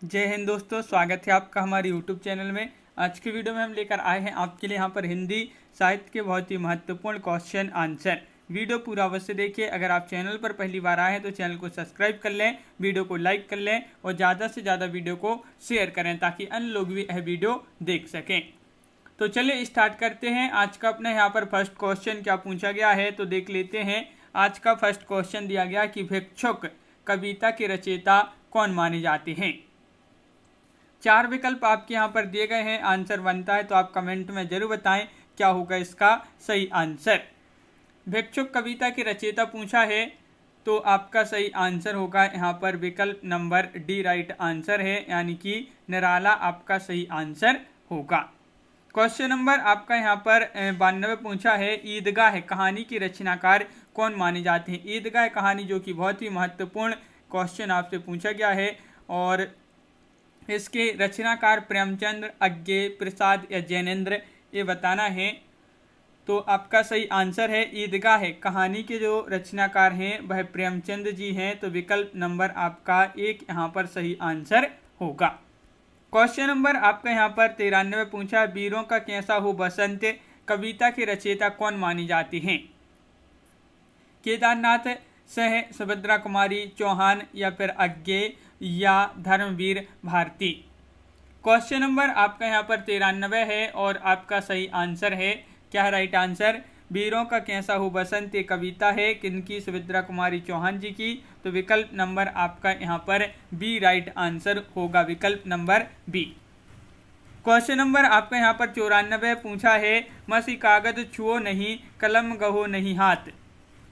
जय हिंद दोस्तों, स्वागत है आपका हमारे यूट्यूब चैनल में। आज की वीडियो में हम लेकर आए हैं आपके लिए यहाँ पर हिंदी साहित्य के बहुत ही महत्वपूर्ण क्वेश्चन आंसर। वीडियो पूरा अवश्य देखिए। अगर आप चैनल पर पहली बार आए हैं तो चैनल को सब्सक्राइब कर लें, वीडियो को लाइक कर लें और ज़्यादा से ज़्यादा वीडियो को शेयर करें ताकि अन्य लोग भी यह वीडियो देख सकें। तो चलिए स्टार्ट करते हैं। आज का अपने यहाँ पर फर्स्ट क्वेश्चन क्या पूछा गया है तो देख लेते हैं। आज का फर्स्ट क्वेश्चन दिया गया कि भिक्षुक कविता के रचयिता कौन माने जाते हैं। 4 विकल्प आपके यहाँ पर दिए गए हैं। आंसर बनता है तो आप कमेंट में जरूर बताएं क्या होगा इसका सही आंसर। भिक्षुक कविता के रचयिता पूछा है तो आपका सही आंसर होगा यहाँ पर विकल्प नंबर डी राइट आंसर है, यानी कि निराला आपका सही आंसर होगा। क्वेश्चन नंबर आपका यहाँ पर 92 पूछा है, ईदगाह कहानी की रचनाकार कौन माने जाते हैं। ईदगाह कहानी जो कि बहुत ही महत्वपूर्ण क्वेश्चन आपसे पूछा गया है और इसके रचनाकार प्रेमचंद्र, अज्ञे, प्रसाद या जैनेन्द्र ये बताना है। तो आपका सही आंसर है ईदगाह कहानी के जो रचनाकार हैं वह प्रेमचंद जी हैं। तो विकल्प नंबर आपका 1 यहाँ पर सही आंसर होगा। क्वेश्चन नंबर आपका यहाँ पर 93 पूछा, वीरों का कैसा हो बसंत कविता के रचयिता कौन मानी जाती हैं। केदारनाथ सह, सुभद्रा कुमारी चौहान या फिर अज्ञे या धर्मवीर भारती। क्वेश्चन नंबर आपका यहाँ पर 93 है और आपका सही आंसर है क्या है राइट आंसर, वीरों का कैसा हो बसंत ये कविता है किनकी, सुभद्रा कुमारी चौहान जी की। तो विकल्प नंबर आपका यहाँ पर बी राइट आंसर होगा, विकल्प नंबर बी। क्वेश्चन नंबर आपका यहाँ पर 94 पूछा है, मसी कागज छुओ नहीं कलम गहो नहीं हाथ।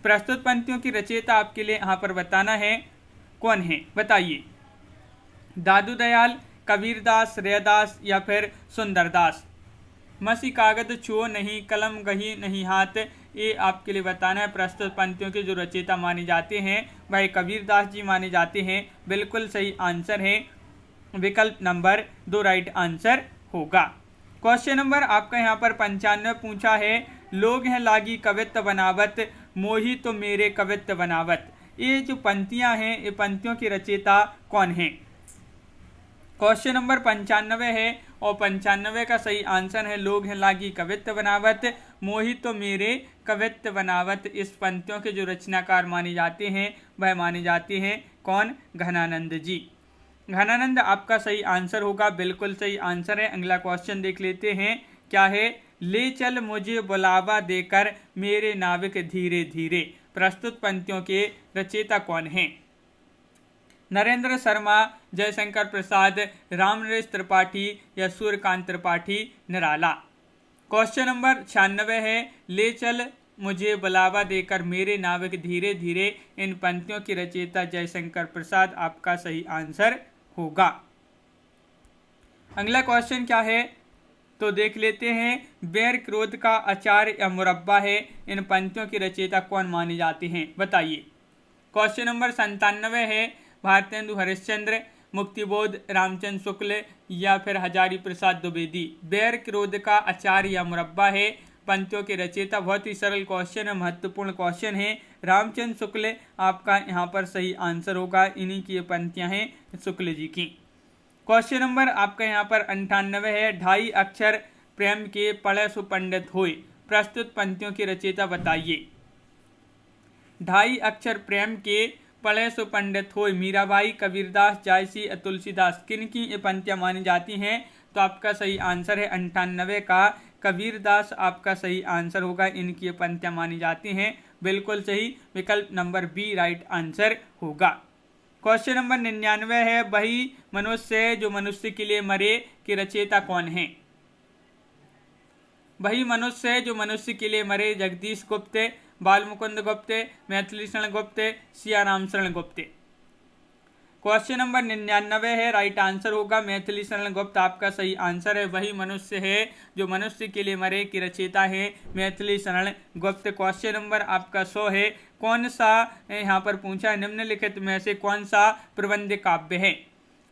प्रस्तुत पंक्तियों की रचयिता आपके लिए यहाँ पर बताना है कौन है, बताइए। दादू दयाल, कबीरदास, रैदास या फिर सुंदरदास। मसी कागज छुओ नहीं कलम गही नहीं हाथ, ये आपके लिए बताना है। प्रस्तुत पंक्तियों के जो रचयिता माने जाते हैं वह कबीरदास जी माने जाते हैं। बिल्कुल सही आंसर है, विकल्प नंबर 2 राइट आंसर होगा। क्वेश्चन नंबर आपका यहाँ पर 95 पूछा है, लोग हैं लागी कवित्व बनावत मोही तो मेरे कवित्व बनावत। ये जो पंक्तियां हैं ये पंक्तियों की रचयिता कौन है। क्वेश्चन नंबर 95 है और 95 का सही आंसर है, लोग हैं लागी कवित्व बनावत मोही तो मेरे कवित्व बनावत। इस पंक्तियों के जो रचनाकार माने जाते हैं वह माने जाते हैं कौन, घनानंद जी। घनानंद आपका सही आंसर होगा, बिल्कुल सही आंसर है। अगला क्वेश्चन देख लेते हैं क्या है, ले चल मुझे बुलावा देकर मेरे नाविक धीरे धीरे। प्रस्तुत पंक्तियों के रचयिता कौन हैं। नरेंद्र शर्मा, जयशंकर प्रसाद, रामनरेश त्रिपाठी या सूर्यकांत त्रिपाठी निराला। क्वेश्चन नंबर 96 है, ले चल मुझे बुलावा देकर मेरे नाविक धीरे धीरे। इन पंक्तियों की रचयिता जयशंकर प्रसाद आपका सही आंसर होगा। अगला क्वेश्चन क्या है तो देख लेते हैं, बैर क्रोध का अचार या मुरब्बा है। इन पंक्तियों की रचयिता कौन माने जाते हैं, बताइए। क्वेश्चन नंबर 97 है, भारतेंदु हरिश्चंद्र, मुक्तिबोध, रामचंद्र शुक्ल या फिर हजारी प्रसाद द्विवेदी। बैर क्रोध का अचार या मुरब्बा है पंक्तियों के रचयिता। बहुत ही सरल क्वेश्चन है, महत्वपूर्ण क्वेश्चन है। रामचंद्र शुक्ल आपका यहाँ पर सही आंसर होगा, इन्हीं की ये पंक्तियाँ हैं शुक्ल जी की। क्वेश्चन नंबर आपका यहाँ पर 98 है, ढाई अक्षर प्रेम के पढ़े सुपंडित हुए। प्रस्तुत पंक्तियों की रचयिता बताइए। ढाई अक्षर प्रेम के पढ़े सुपंडित हुए, मीराबाई, कबीरदास, जायसी, तुलसीदास। किन की ये पंक्तियाँ मानी जाती हैं तो आपका सही आंसर है 98 का कबीरदास आपका सही आंसर होगा, इनकी ये पंक्तियाँ मानी जाती हैं। बिल्कुल सही, विकल्प नंबर बी राइट आंसर होगा। क्वेश्चन नंबर 99 है, वही मनुष्य जो मनुष्य के लिए मरे की रचयिता कौन है। वही मनुष्य जो मनुष्य के लिए मरे, जगदीश गुप्त, बालमुकुंद गुप्त, मैथिली शरण गुप्त, सियाराम शरण गुप्त। क्वेश्चन नंबर 99 है, राइट आंसर होगा मैथिली शरण गुप्त आपका सही आंसर है। वही मनुष्य है जो मनुष्य के लिए मरे की रचयिता है मैथिली शरण गुप्त। क्वेश्चन नंबर आपका 100 है, कौन सा यहाँ पर पूछा है, निम्नलिखित में से कौन सा प्रबंध काव्य है।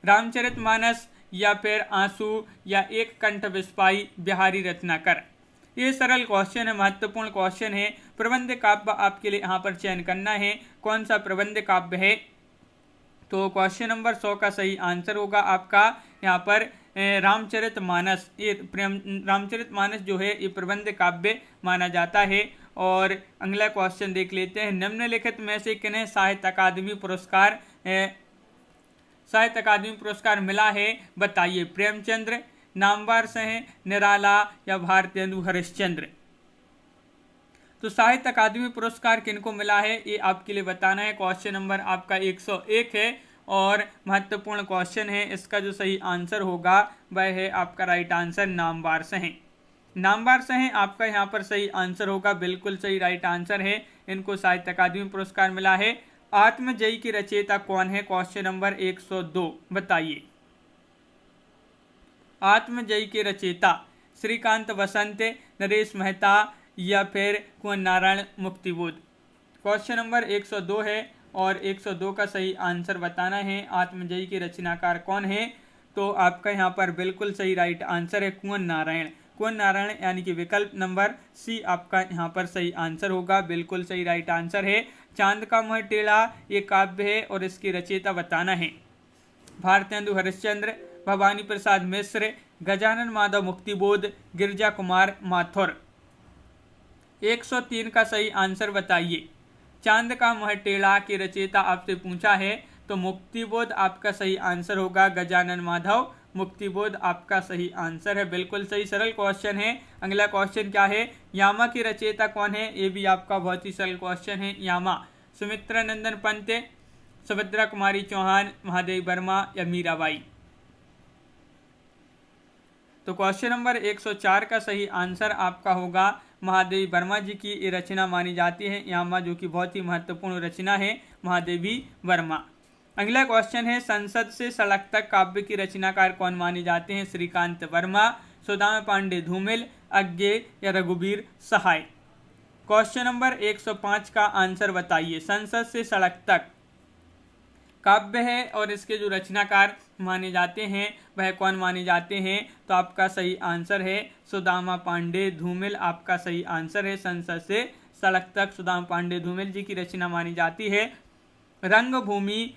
रामचरितमानस या फिर आंसू या एक कंठ विस्पाई, बिहारी रत्नाकर। ये सरल क्वेश्चन है, महत्वपूर्ण क्वेश्चन है। प्रबंध काव्य आपके लिए यहाँ पर चयन करना है, कौन सा प्रबंध काव्य है। तो क्वेश्चन नंबर 100 का सही आंसर होगा आपका यहाँ पर रामचरितमानस। ये रामचरितमानस जो है ये प्रबंध काव्य माना जाता है। और अगला क्वेश्चन देख लेते हैं, निम्नलिखित में से किन्हें साहित्य अकादमी पुरस्कार मिला है, बताइए। प्रेमचंद्र, नामवर सिंह, निराला या भारतेंदु हरिश्चंद्र। तो साहित्य अकादमी पुरस्कार किनको मिला है ये आपके लिए बताना है। क्वेश्चन नंबर आपका 101 है और महत्वपूर्ण क्वेश्चन है। इसका जो सही आंसर होगा वह है आपका राइट आंसर नामवर सिंह। नामवर सिंह आपका यहाँ पर सही आंसर होगा, बिल्कुल सही राइट आंसर है। इनको साहित्य अकादमी पुरस्कार मिला है। आत्मजयी की रचयिता कौन है, क्वेश्चन नंबर 102 बताइए। आत्मजयी के रचयिता श्रीकांत वसंत, नरेश मेहता या फिर कुंवर नारायण मुक्तिबोध। क्वेश्चन नंबर 102 है और 102 का सही आंसर बताना है। आत्मजयी के रचनाकार कौन है, तो आपका यहाँ पर बिल्कुल सही राइट आंसर है कुंवर नारायण। कुंवर नारायण यानी कि विकल्प नंबर सी आपका यहाँ पर सही आंसर होगा, बिल्कुल सही राइट आंसर है। चांद का मुंह टेढ़ा ये काव्य है और इसकी रचयिता बताना है। भारतेंदु हरिश्चंद्र, भवानी प्रसाद मिश्र, गजानन माधव मुक्तिबोध, गिरिजा कुमार माथुर। 103 का सही आंसर बताइए। चांद का मुंह टेढ़ा की रचयिता आपसे पूछा है तो मुक्तिबोध आपका सही आंसर होगा। गजानन माधव मुक्तिबोध आपका सही आंसर है, बिल्कुल सही। सरल क्वेश्चन है। अगला क्वेश्चन क्या है, यामा की रचयिता कौन है, ये भी आपका बहुत ही सरल क्वेश्चन है। यामा, सुमित्रा नंदन पंत, सुभद्रा कुमारी चौहान, महादेवी वर्मा या मीराबाई। तो क्वेश्चन नंबर 104 का सही आंसर आपका होगा महादेवी वर्मा जी की ये रचना मानी जाती है यामा, जो कि बहुत ही महत्वपूर्ण रचना है महादेवी वर्मा। अगला क्वेश्चन है, संसद से सड़क तक काव्य की रचनाकार कौन माने जाते हैं, श्रीकांत वर्मा, सुदामा पांडे धूमिल, अज्ञे या रघुवीर सहाय। क्वेश्चन नंबर 105 का आंसर बताइए। संसद से सड़क तक काव्य है और इसके जो रचनाकार माने जाते हैं वह कौन माने जाते हैं, तो आपका सही आंसर है सुदामा पांडे धूमिल, आपका सही आंसर है। संसद से सड़क तक सुदामा पांडे धूमिल जी की रचना मानी जाती है। रंगभूमि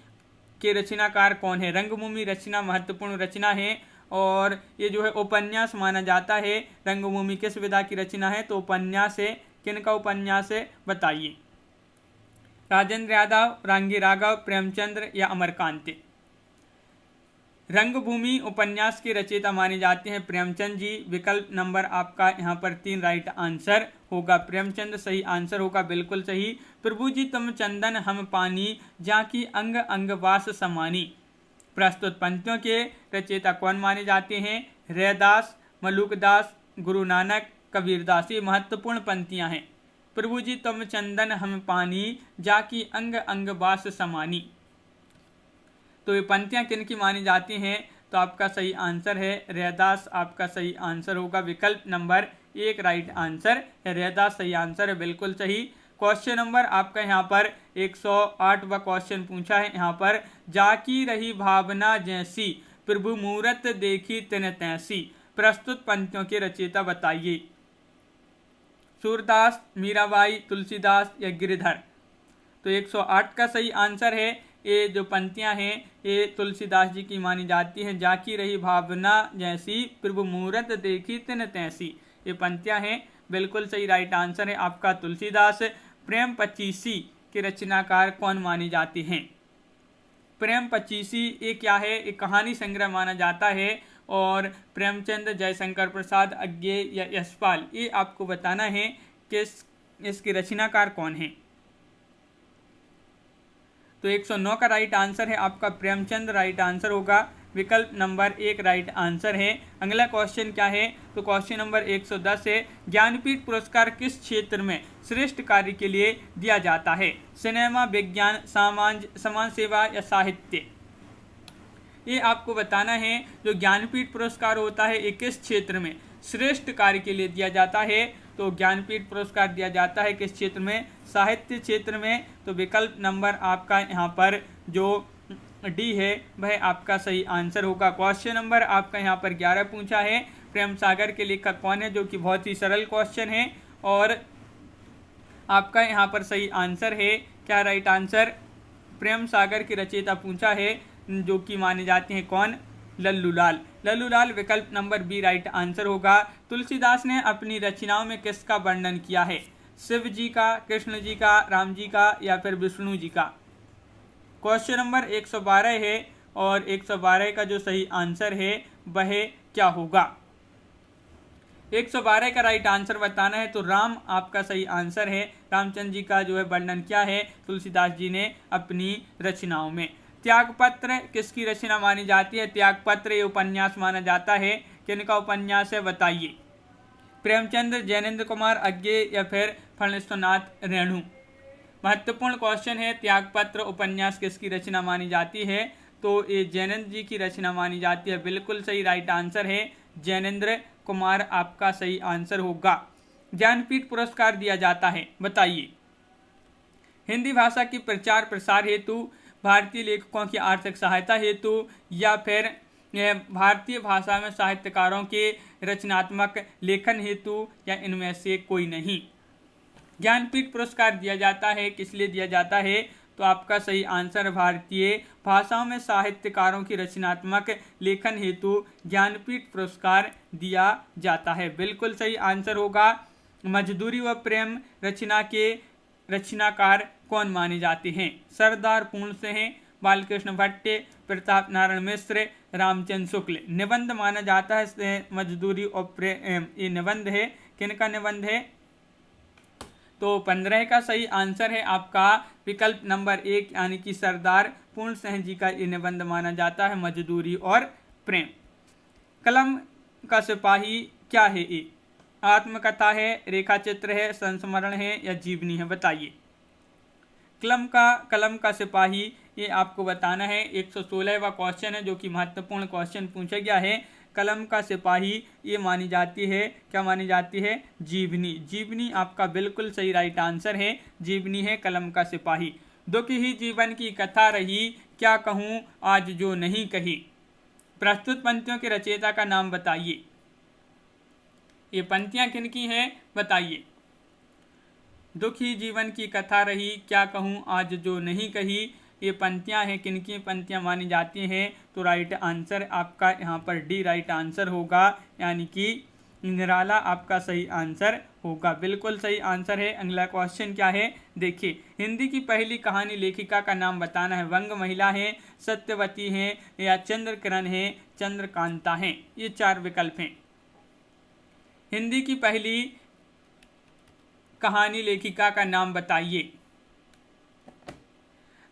के रचनाकार कौन है, रंगभूमि रचना महत्वपूर्ण रचना है और ये जो है उपन्यास माना जाता है। रंगभूमि किस विधा की रचना है, तो उपन्यास है। किनका उपन्यास है बताइए। राजेंद्र यादव, रांगी राघव, प्रेमचंद्र या अमरकांत। रंगभूमि उपन्यास के रचयिता माने जाते हैं प्रेमचंद जी। विकल्प नंबर आपका यहाँ पर 3 राइट आंसर होगा। प्रेमचंद सही आंसर होगा, बिल्कुल सही। प्रभु जी तुम चंदन हम पानी, जाकी अंग अंग वास समानी। प्रस्तुत पंक्तियों के रचयिता कौन माने जाते हैं, रैदास, मलूकदास, गुरु नानक, कबीरदास। ये महत्वपूर्ण पंक्तियां हैं। प्रभु जी तुम चंदन हम पानी, जाकी अंग अंग वास समानी। तो ये पंक्तियां किनकी मानी जाती हैं, तो आपका सही आंसर है रैदास, आपका सही आंसर होगा। विकल्प नंबर 1 राइट आंसर है, रैदास सही आंसर है, बिल्कुल सही। क्वेश्चन नंबर आपका यहाँ पर 108वां क्वेश्चन पूछा है। यहाँ पर जाकी रही भावना जैसी, प्रभु मूरत देखी तिन तैसी। प्रस्तुत पंक्तियों के रचयिता बताइए। सूरदास, मीराबाई, तुलसीदास या गिरिधर। तो 108 का सही आंसर है। ये जो पंक्तियां हैं ये तुलसीदास जी की मानी जाती हैं। जाकी रही भावना जैसी, प्रभु मूरत देखी तिन तैसी। ये पंक्तियां हैं, बिल्कुल सही राइट आंसर है आपका तुलसीदास। प्रेम पचीसी के रचनाकार कौन मानी जाती हैं। प्रेम पचीसी ये क्या है, एक कहानी संग्रह माना जाता है और प्रेमचंद, जयशंकर प्रसाद, अज्ञे या यशपाल, ये आपको बताना है कि इसके रचनाकार कौन है। तो 109 का राइट आंसर है आपका प्रेमचंद, राइट आंसर होगा। विकल्प नंबर 1 राइट आंसर है। अगला क्वेश्चन क्या है, तो क्वेश्चन नंबर 110 है, ज्ञानपीठ पुरस्कार किस क्षेत्र में श्रेष्ठ कार्य के लिए दिया जाता है, सिनेमा, विज्ञान, समाज सेवा या साहित्य। ये आपको बताना है। जो ज्ञानपीठ पुरस्कार होता है ये किस क्षेत्र में श्रेष्ठ कार्य के लिए दिया जाता है, तो ज्ञानपीठ पुरस्कार दिया जाता है किस क्षेत्र में, साहित्य क्षेत्र में। तो विकल्प नंबर आपका यहाँ पर जो डी है वह आपका सही आंसर होगा। क्वेश्चन नंबर आपका यहाँ पर 11 पूछा है, प्रेम सागर के लेखक कौन है, जो कि बहुत ही सरल क्वेश्चन है और आपका यहाँ पर सही आंसर है क्या राइट आंसर, प्रेम सागर की रचयिता पूछा है, जो कि माने जाते हैं कौन? लल्लूलाल। लल्लूलाल विकल्प नंबर बी राइट आंसर होगा। तुलसीदास ने अपनी रचनाओं में किसका वर्णन किया है? शिव जी का, कृष्ण जी का, राम जी का या फिर विष्णु जी का? क्वेश्चन नंबर 112 है और 112 का जो सही आंसर है वह क्या होगा? 112 का राइट आंसर बताना है तो राम आपका सही आंसर है। रामचंद्र जी का जो है वर्णन किया है तुलसीदास जी ने अपनी रचनाओं में। त्यागपत्र किसकी रचना मानी जाती है? त्यागपत्र ये उपन्यास माना जाता है। किनका उपन्यास है बताइए? प्रेमचंद, जैनेन्द्र कुमार अज्ञे या फिर फणीश्वरनाथ रेणु? महत्वपूर्ण क्वेश्चन है। त्यागपत्र उपन्यास किसकी रचना मानी जाती है? तो ये जैनेन्द्र जी की रचना मानी जाती है। बिल्कुल सही राइट आंसर है जैनेन्द्र कुमार आपका सही आंसर होगा। ज्ञानपीठ पुरस्कार दिया जाता है बताइए? हिंदी भाषा की प्रचार प्रसार हेतु, भारतीय लेखकों की आर्थिक सहायता हेतु या फिर भारतीय भाषा में साहित्यकारों के रचनात्मक लेखन हेतु या इनमें से कोई नहीं। ज्ञानपीठ पुरस्कार दिया जाता है, किस लिए दिया जाता है? तो आपका सही आंसर भारतीय भाषाओं में साहित्यकारों की रचनात्मक लेखन हेतु ज्ञानपीठ पुरस्कार दिया जाता है। बिल्कुल सही आंसर होगा। मजदूरी व प्रेम रचना के रचनाकार कौन माने जाते हैं? सरदार पूर्ण सिंह, बालकृष्ण भट्ट, प्रताप नारायण मिश्र, रामचंद्र शुक्ल। निबंध माना जाता है मजदूरी और प्रेम, ये निबंध है। किनका निबंध है? तो 15 का सही आंसर है आपका विकल्प नंबर 1 यानी कि सरदार पूर्ण सिंह जी का ये निबंध माना जाता है, मजदूरी और प्रेम। कलम का सिपाही क्या है? ये आत्मकथा है, रेखा चित्र है, संस्मरण है या जीवनी है बताइए? कलम का सिपाही ये आपको बताना है। 116वां क्वेश्चन है जो कि महत्वपूर्ण क्वेश्चन पूछा गया है। कलम का सिपाही ये मानी जाती है, क्या मानी जाती है? जीवनी। जीवनी आपका बिल्कुल सही राइट आंसर है, जीवनी है कलम का सिपाही। दुख ही जीवन की कथा रही, क्या कहूँ आज जो नहीं कही? प्रस्तुत पंक्तियों के रचयिता का नाम बताइए? ये पंक्तियां किनकी हैं बताइए? दुख ही जीवन की कथा रही, क्या कहूँ आज जो नहीं कही, ये पंक्तियां हैं। किनकी पंक्तियां मानी जाती हैं? तो राइट आंसर आपका यहाँ पर डी राइट आंसर होगा, यानी कि निराला आपका सही आंसर होगा। बिल्कुल सही आंसर है। अगला क्वेश्चन क्या है देखिए? हिंदी की पहली कहानी लेखिका का नाम बताना है। वंग महिला है, सत्यवती है या चंद्रकिरण है, चंद्रकांता है? ये 4 विकल्प हैं। हिंदी की पहली कहानी लेखिका का नाम बताइए?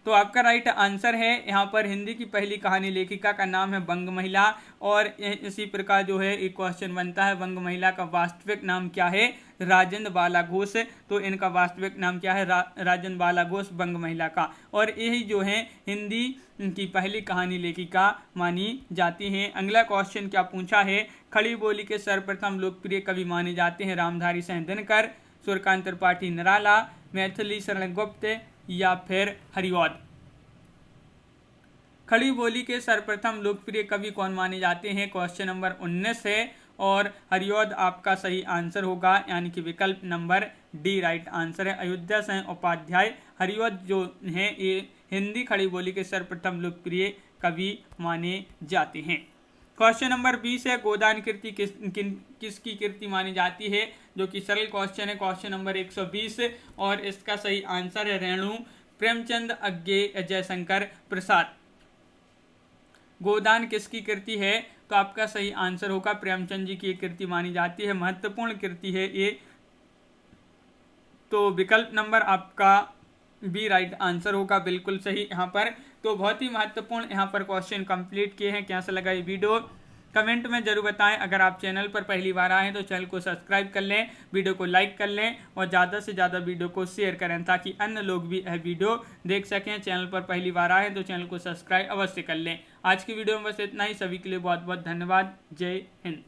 तो आपका राइट आंसर है यहाँ पर हिंदी की पहली कहानी लेखिका का नाम है वंग महिला। और इसी प्रकार जो है एक क्वेश्चन बनता है, वंग महिला का वास्तविक नाम क्या है? राजेंद्र बाला घोष। तो इनका वास्तविक नाम क्या है? राजेंद्र बाला घोष वंग महिला का। और यही जो है हिंदी की पहली कहानी लेखिका मानी जाती हैं। अगला क्वेश्चन क्या पूछा है? खड़ी बोली के सर्वप्रथम लोकप्रिय कवि माने जाते हैं रामधारी सिंह दिनकर, सूर्यकांत त्रिपाठी निराला, मैथिली शरण गुप्त या फिर हरिऔध? खड़ी बोली के सर्वप्रथम लोकप्रिय कवि कौन माने जाते हैं? क्वेश्चन नंबर 19 है और हरिऔध आपका सही आंसर होगा, यानी कि विकल्प नंबर डी राइट आंसर है। अयोध्या सिंह उपाध्याय हरिऔध जो हैं ये हिंदी खड़ी बोली के सर्वप्रथम लोकप्रिय कवि माने जाते हैं। क्वेश्चन नंबर 20 है, गोदान कीर्ति किसकी कीर्ति मानी जाती है? जो कि सरल क्वेश्चन है। क्वेश्चन नंबर 120 और इसका सही आंसर है रेणु, प्रेमचंद अज्ञे, जयशंकर प्रसाद। गोदान किसकी कीर्ति है? तो आपका सही आंसर होगा प्रेमचंद जी की कीर्ति मानी जाती है, महत्वपूर्ण कीर्ति है ये। तो विकल्प नंबर आपका बी राइट आंसर होगा, बिल्कुल सही यहाँ पर। तो बहुत ही महत्वपूर्ण यहाँ पर क्वेश्चन कंप्लीट किए हैं। कैसा लगा ये वीडियो कमेंट में जरूर बताएं। अगर आप चैनल पर पहली बार आए हैं तो चैनल को सब्सक्राइब कर लें, वीडियो को लाइक कर लें और ज़्यादा से ज़्यादा वीडियो को शेयर करें ताकि अन्य लोग भी यह वीडियो देख सकें। चैनल पर पहली बार आए तो चैनल को सब्सक्राइब अवश्य कर लें। आज की वीडियो में बस इतना ही। सभी के लिए बहुत बहुत धन्यवाद। जय हिंद।